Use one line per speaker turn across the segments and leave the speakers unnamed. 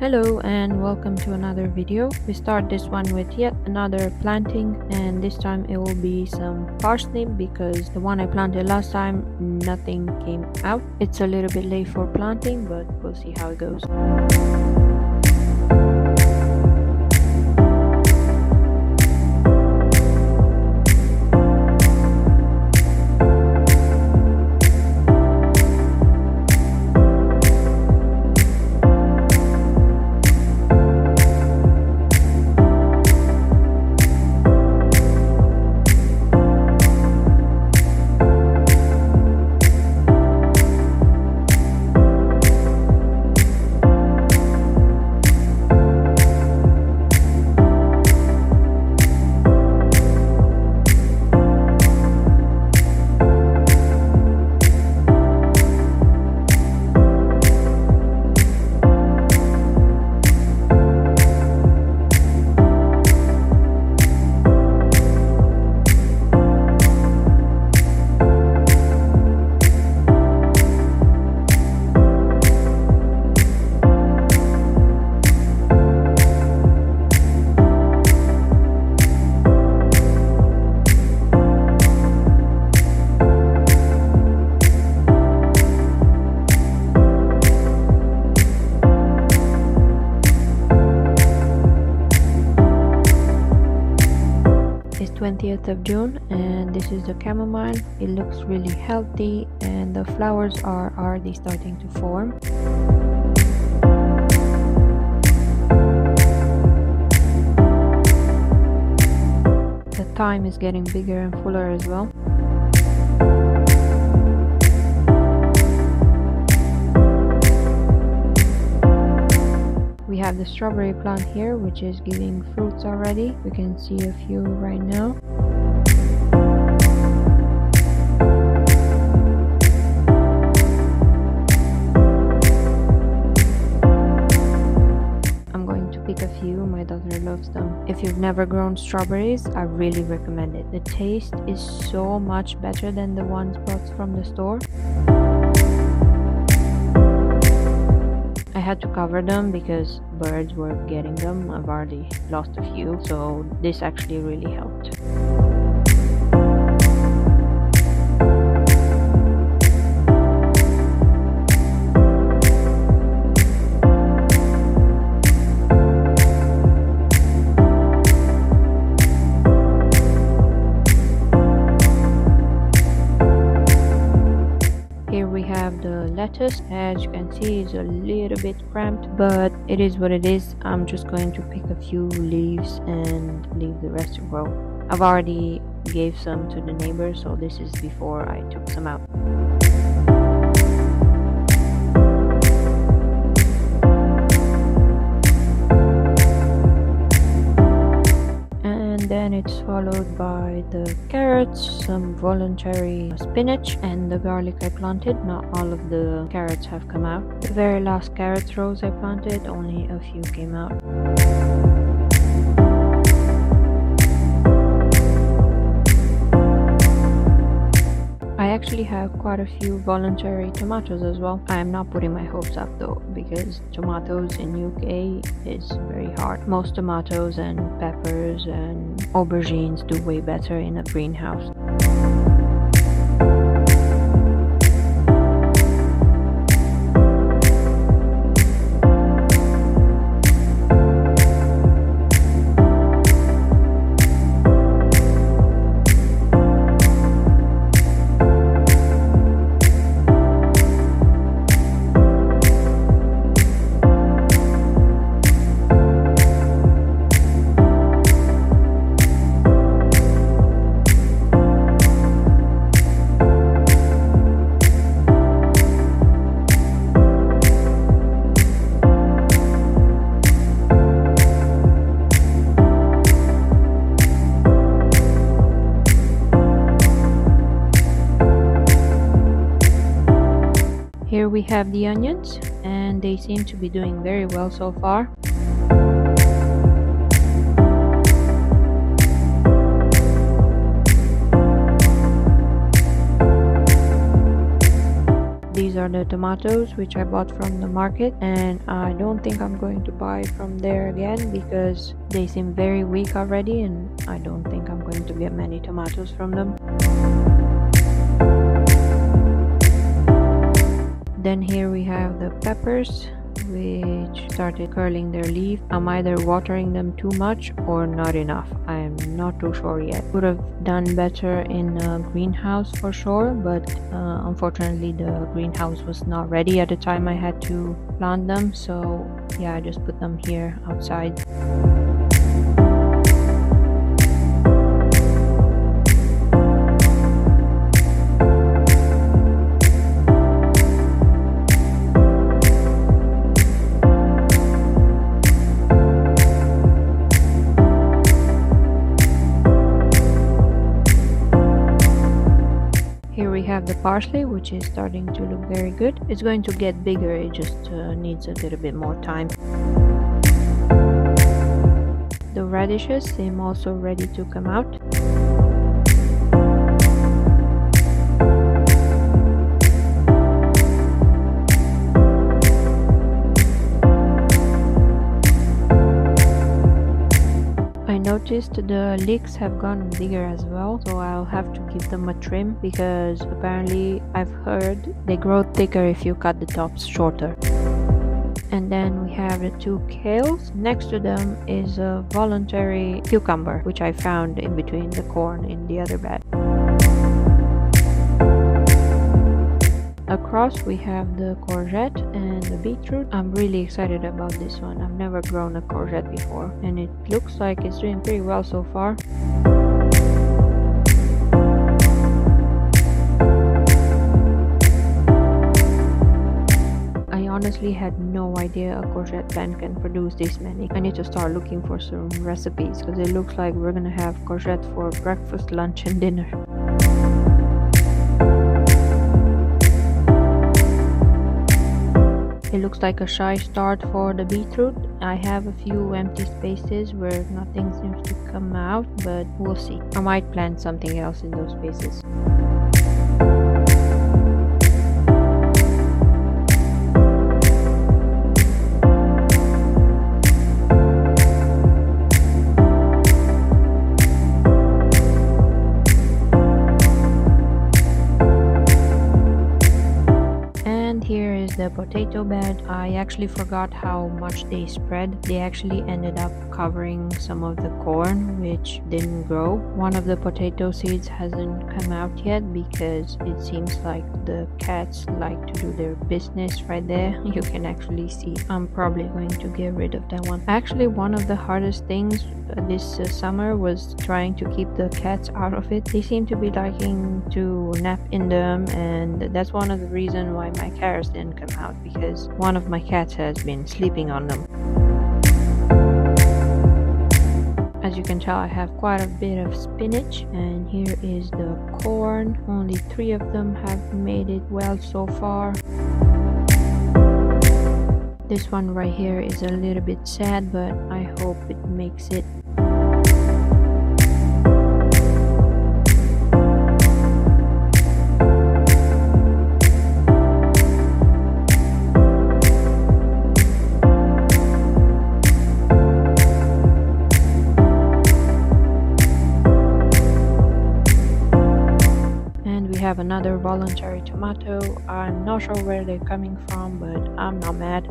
Hello and welcome to another video. We start this one with yet another planting, and this time it will be some parsnip because the one I planted last time nothing came out. It's a little bit late for planting, but we'll see how it goes. It's 20th of June and this is the chamomile. It looks really healthy and the flowers are already starting to form. The thyme is getting bigger and fuller as well. We have the strawberry plant here, which is giving fruits already. We can see a few right now. I'm going to pick a few. My daughter loves them. If you've never grown strawberries, I really recommend it. The taste is so much better than the ones bought from the store. I had to cover them because birds were getting them. I've already lost a few, so this actually really helped. Here we have the lettuce. As you can see, it's a little bit cramped, but it is what it is. I'm just going to pick a few leaves and leave the rest to grow. I've already gave some to the neighbors, so this is before I took some out. Then it's followed by the carrots, some voluntary spinach, and the garlic I planted. Not all of the carrots have come out. The very last carrot rows I planted, only a few came out. I actually have quite a few voluntary tomatoes as well. I am not putting my hopes up though, because tomatoes in UK is very hard. Most tomatoes and peppers and aubergines do way better in a greenhouse. Here we have the onions, and they seem to be doing very well so far. These are the tomatoes which I bought from the market, and I don't think I'm going to buy from there again because they seem very weak already, and I don't think I'm going to get many tomatoes from them. Then here we have the peppers, which started curling their leaf. I'm either watering them too much or not enough. I'm not too sure yet. Would have done better in a greenhouse for sure, but unfortunately the greenhouse was not ready at the time I had to plant them, so yeah, I just put them here outside. Here we have the parsley, which is starting to look very good. It's going to get bigger, it just needs a little bit more time. The radishes seem also ready to come out. I noticed the leeks have gotten bigger as well, so I'll have to give them a trim because apparently I've heard they grow thicker if you cut the tops shorter. And then we have the two kales. Next to them is a voluntary cucumber, which I found in between the corn in the other bed. Across we have the courgette and the beetroot. I'm really excited about this one. I've never grown a courgette before, and it looks like it's doing pretty well so far. I honestly had no idea a courgette plant can produce this many. I need to start looking for some recipes because it looks like we're gonna have courgette for breakfast, lunch and dinner. It looks like a shy start for the beetroot. I have a few empty spaces where nothing seems to come out, but we'll see. I might plant something else in those spaces. Here is the potato bed. I actually forgot how much they spread. They actually ended up covering some of the corn, which didn't grow. One of the potato seeds hasn't come out yet because it seems like the cats like to do their business right there. You can actually see. I'm probably going to get rid of that one. Actually, one of the hardest things this summer was trying to keep the cats out of it. They seem to be liking to nap in them, and that's one of the reasons why my carrots didn't come out, because one of my cats has been sleeping on them. As you can tell, I have quite a bit of spinach, and here is the corn. Only 3 of them have made it well so far. This one right here is a little bit sad, but I hope it makes it. Have another voluntary tomato. I'm not sure where they're coming from, but I'm not mad.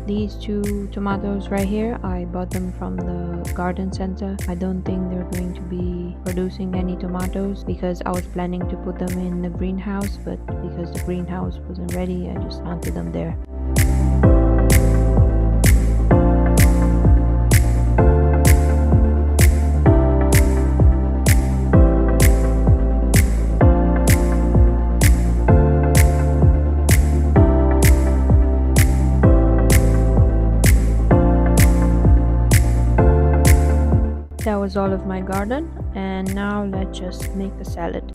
These 2 tomatoes right here, I bought them from the garden center. I don't think they're going to be producing any tomatoes because I was planning to put them in the greenhouse, but because the greenhouse wasn't ready, I just planted them there. That was all of my garden, and now let's just make a salad.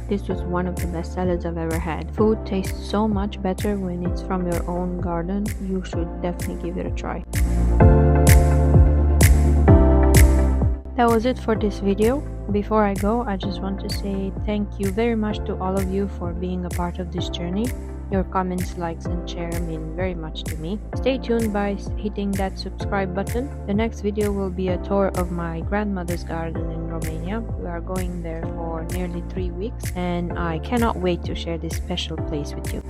This was one of the best salads I've ever had. Food tastes so much better when it's from your own garden. You should definitely give it a try. That was it for this video. Before I go, I just want to say thank you very much to all of you for being a part of this journey. Your comments, likes, and share mean very much to me. Stay tuned by hitting that subscribe button. The next video will be a tour of my grandmother's garden in Romania. We are going there for nearly 3 weeks, and I cannot wait to share this special place with you.